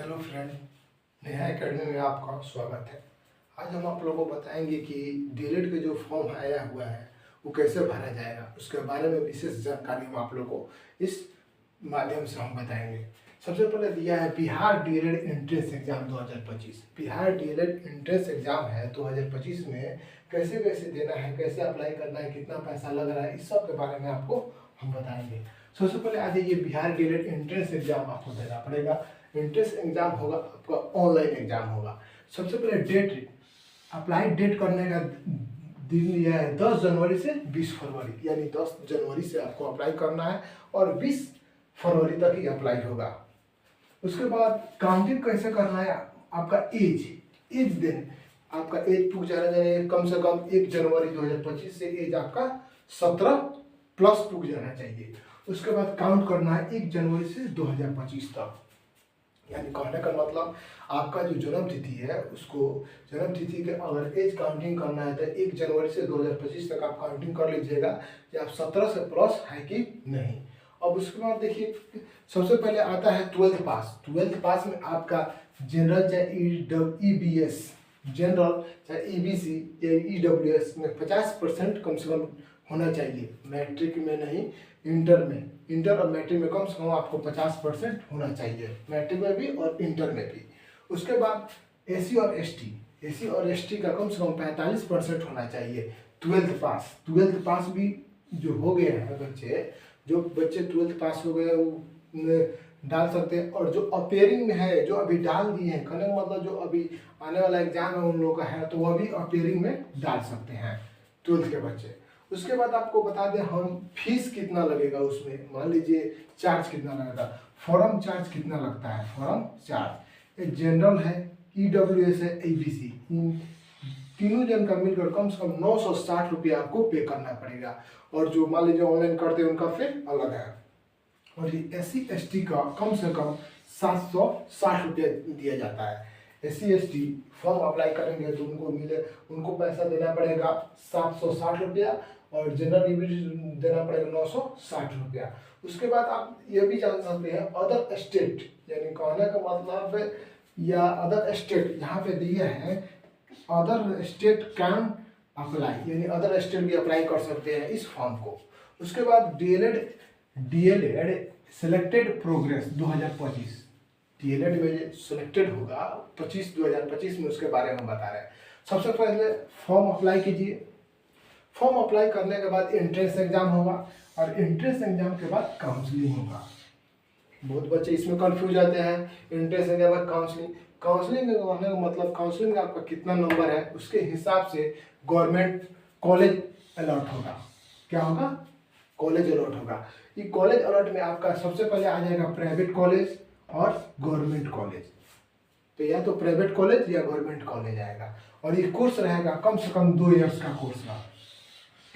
Hello friend, Neha academy में आपका स्वागत है। आज हम आप लोगों को बताएंगे कि डीएलएड का जो फॉर्म आया हुआ है वो कैसे भरा जाएगा, उसके बारे में विशेष जानकारी हम आप लोगों को इस माध्यम से हम बताएंगे। सबसे पहले दिया है Bihar DElEd entrance exam 2025। Bihar DElEd entrance exam है 2025 में कैसे कैसे देना है, कैसे अप्लाई करना है, कितना पैसा लग रहा है, इस सब के बारे में आपको हम बताएंगे। सबसे पहले आज ये बिहार डीएलएड एंट्रेंस एग्जाम आपको देना पड़ेगा। एंट्रेंस एग्जाम होगा आपका ऑनलाइन एग्जाम होगा। सबसे पहले डेट, अप्लाई डेट करने का दिन दिया है 10 जनवरी से 20 फरवरी, यानी 10 जनवरी से आपको अप्लाई करना है और 20 फरवरी तक ही अप्लाई होगा। उसके बाद काउंटिंग कैसे करना है, आपका एज दिन आपका एज पुग जाना चाहिए, कम से कम 1 जनवरी 2025 से एज आपका 17 प्लस पुग जाना चाहिए। उसके बाद काउंट करना है 1 जनवरी से 2025 तक, यानी कहने का मतलब आपका जो जन्म तिथि है उसको जन्म तिथि के अगर एज काउंटिंग करना है तो 1 जनवरी से 2025 तक आप काउंटिंग कर लीजिएगा कि आप 17 से प्लस है कि नहीं। अब उसके बाद देखिए, सबसे पहले आता है 12th पास। 12th पास में आपका जनरल चाहे EBS जनरल चाहे EBC या EWS में 50% कम से कम होना चाहिए। मैट्रिक में नहीं, इंटर में, इंटर और मैट्रिक में कम से कम आपको 50% होना चाहिए, मैट्रिक में भी और इंटर में भी। उसके बाद SC और ST का कम से कम 45% होना चाहिए। 12th पास, 12th पास भी जो हो गए हैं बच्चे, जो बच्चे 12th पास हो गए वो डाल सकते हैं, और जो अपेयरिंग में है, जो अभी डाल दिए हैं, कहने का मतलब जो अभी आने वाला एग्जाम है उन लोगों का है तो वह भी अपेयरिंग में डाल सकते हैं 12th के बच्चे। उसके बाद आपको बता दें हम फीस कितना लगेगा उसमें, मान लीजिए चार्ज कितना लगेगा। फॉर्म चार्ज कितना लगता है, फॉर्म चार्ज एक जनरल है, EWS है, ABC, इन तीनों जन का मिलकर कम से कम 960 रुपया आपको पे करना पड़ेगा। और जो मान लीजिए ऑनलाइन करते हैं उनका फिर अलग है। और ये SC ST का कम से कम 760 रुपया दिया जाता है। SC ST फॉर्म अप्लाई करेंगे तो उनको पैसा देना पड़ेगा 760 रुपया, और जनरल भी देना पड़ेगा 960 रुपया। उसके बाद आप ये भी जान सकते हैं अदर स्टेट, यानी कहने का मतलब या अदर स्टेट यहाँ पे दिए हैं अदर स्टेट कैन अप्लाई, यानी अदर स्टेट भी अप्लाई कर सकते हैं इस फॉर्म को। उसके बाद डीएलएड सिलेक्टेड प्रोग्रेस 2025, डीएलएड में सिलेक्टेड होगा 2025 में, उसके बारे में बता रहे हैं। सबसे पहले फॉर्म अप्लाई कीजिए। फॉर्म अप्लाई करने के बाद एंट्रेंस एग्जाम होगा, और एंट्रेंस एग्जाम के बाद काउंसलिंग होगा। बहुत बच्चे इसमें कंफ्यूज आते हैं, एंट्रेंस एग्जाम के बाद काउंसलिंग होने का मतलब काउंसलिंग में आपका कितना नंबर है उसके हिसाब से गवर्नमेंट कॉलेज अलॉट होगा। क्या होगा, कॉलेज अलॉट होगा। ये कॉलेज अलॉट में आपका सबसे पहले आ जाएगा प्राइवेट कॉलेज और गवर्नमेंट कॉलेज। तो या तो प्राइवेट कॉलेज या गवर्नमेंट कॉलेज आएगा, और ये कोर्स रहेगा कम से कम 2 इयर्स का कोर्स का।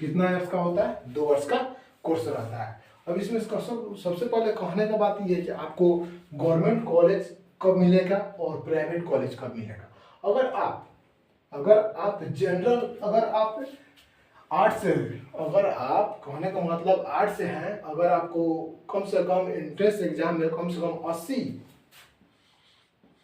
कितना इयर्स का होता है, 2 वर्ष का कोर्स रहता है। अब इसमें सबसे पहले कहने का बात ये है कि आपको गवर्नमेंट कॉलेज कब मिलेगा और प्राइवेट कॉलेज कब मिलेगा। अगर आप जनरल, अगर आप आर्ट्स से, अगर आप कहने का मतलब आर्ट्स से हैं, अगर आपको कम से कम एंट्रेंस एग्जाम में कम से कम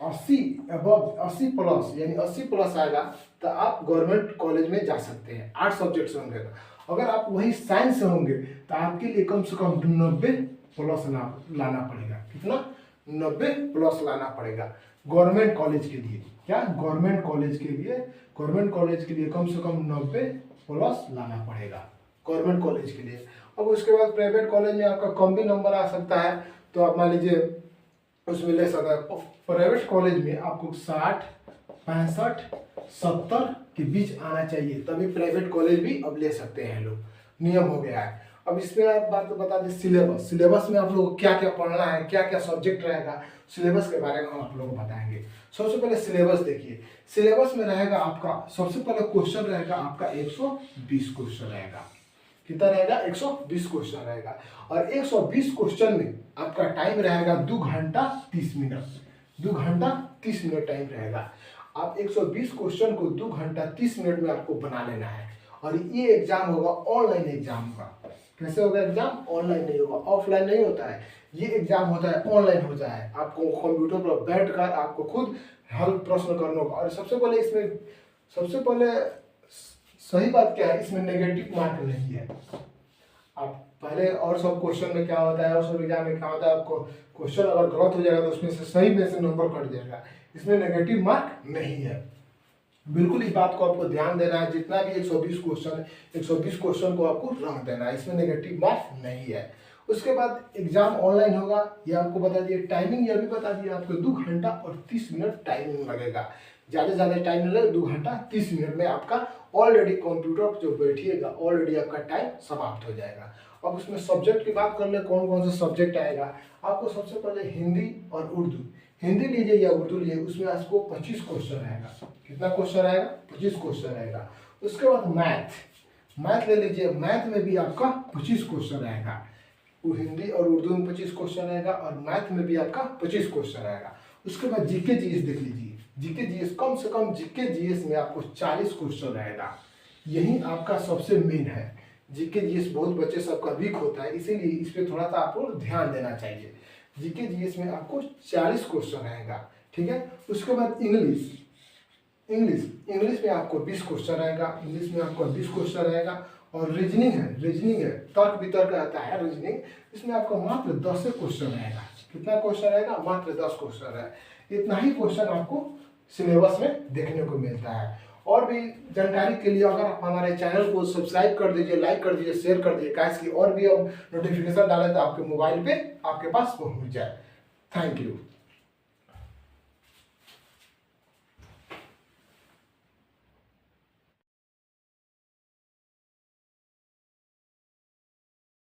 80 प्लस, यानी 80 प्लस आएगा तो आप गवर्नमेंट कॉलेज में जा सकते हैं। 8 सब्जेक्ट से होंगे तो। अगर आप वही साइंस से होंगे तो आपके लिए कम से कम 90 प्लस लाना पड़ेगा। कितना, 90 प्लस लाना पड़ेगा गवर्नमेंट कॉलेज के लिए। क्या, गवर्नमेंट कॉलेज के लिए कम से कम 90 प्लस लाना पड़ेगा गवर्नमेंट कॉलेज के लिए। अब उसके बाद प्राइवेट कॉलेज में आपका कम भी नंबर आ सकता है, तो आप मान लीजिए उसमें ले सकता है। प्राइवेट कॉलेज में आपको 60, 65, 70 के बीच आना चाहिए, तभी प्राइवेट कॉलेज भी अब ले सकते हैं लोग, नियम हो गया है। अब इसमें आप बात बता दें सिलेबस में आप लोगों को क्या क्या पढ़ना है, क्या क्या सब्जेक्ट रहेगा, सिलेबस के बारे में हम आप लोगों को बताएंगे। सबसे पहले सिलेबस देखिए। सिलेबस में रहेगा आपका, सबसे पहले क्वेश्चन रहेगा आपका 120 क्वेश्चन रहेगा। कितना रहेगा, 120 क्वेश्चन रहेगा। और 120 क्वेश्चन में आपका टाइम रहेगा 2 घंटा 30 मिनट, 2 घंटा 30 मिनट टाइम रहेगा। आप 120 क्वेश्चन को 2 घंटा 30 मिनट में आपको बना लेना है। और ये एग्जाम होगा, ऑनलाइन एग्जाम होगा। कैसे होगा एग्जाम, ऑनलाइन नहीं होगा, ऑफलाइन नहीं होता है। ये एग्जाम होता है ऑनलाइन होता है, आपको कंप्यूटर पर बैठकर आपको खुद हल प्रश्न करना होगा। और सबसे पहले सही बात क्या है, इसमें नेगेटिव मार्क नहीं है। आप पहले और सब क्वेश्चन में क्या होता है, और सब एग्जाम में क्या होता है, आपको क्वेश्चन अगर गलत हो जाएगा तो उसमें से सही में से नंबर कट जाएगा। इसमें नेगेटिव मार्क नहीं है। बिल्कुल इस बात को आपको ध्यान देना है, जितना भी 120 क्वेश्चन है 120 क्वेश्चन को आपको रख देना है, इसमें नेगेटिव मार्क नहीं है। उसके बाद एग्जाम ऑनलाइन होगा, ये आपको बता दिए। टाइमिंग ये भी बता दिए आपको, 2 घंटा और 30 मिनट टाइमिंग लगेगा। ज़्यादा से ज़्यादा टाइम लगेगा 2 घंटा 30 मिनट में आपका ऑलरेडी कंप्यूटर पर जो बैठिएगा ऑलरेडी आपका टाइम समाप्त हो जाएगा। अब उसमें सब्जेक्ट की बात कर ले, कौन कौन सा सब्जेक्ट आएगा। आपको सबसे पहले हिंदी और उर्दू, हिंदी लीजिए या उर्दू लीजिए, उसमें आपको 25 क्वेश्चन रहेगा। कितना क्वेश्चन आएगा? 25 क्वेश्चन रहेगा। उसके बाद मैथ ले लीजिए, मैथ में भी आपका 25 क्वेश्चन रहेगा। वो हिंदी और उर्दू में 25 क्वेश्चन रहेगा और मैथ में भी आपका 25 क्वेश्चन रहेगा। उसके बाद जीके जीएस देख लीजिए, जीके जीएस कम से कम जीके जीएस में आपको 40 क्वेश्चन रहेगा। यही आपका सबसे मेन है। जीके जीएस बहुत बच्चे सबका वीक होता है, इसीलिए इस पर थोड़ा सा आपको ध्यान देना चाहिए। जीके जीएस में आपको 40 क्वेश्चन रहेगा, ठीक है। उसके बाद इंग्लिश में आपको 20 क्वेश्चन रहेगा, इंग्लिश में आपको 20 क्वेश्चन रहेगा। और रीजनिंग है, तर्क वितर्क आता है रीजनिंग, इसमें आपको मात्र 10 क्वेश्चन रहेगा। कितना क्वेश्चन रहेगा? मात्र 10 क्वेश्चन है। इतना ही क्वेश्चन आपको सिलेबस में देखने को मिलता है। और भी जानकारी के लिए अगर आप हमारे चैनल को सब्सक्राइब कर दीजिए, लाइक कर दीजिए, शेयर कर दीजिए, कैसे की और भी अब नोटिफिकेशन डालें तो आपके मोबाइल पे आपके पास पहुंच जाए। Thank you.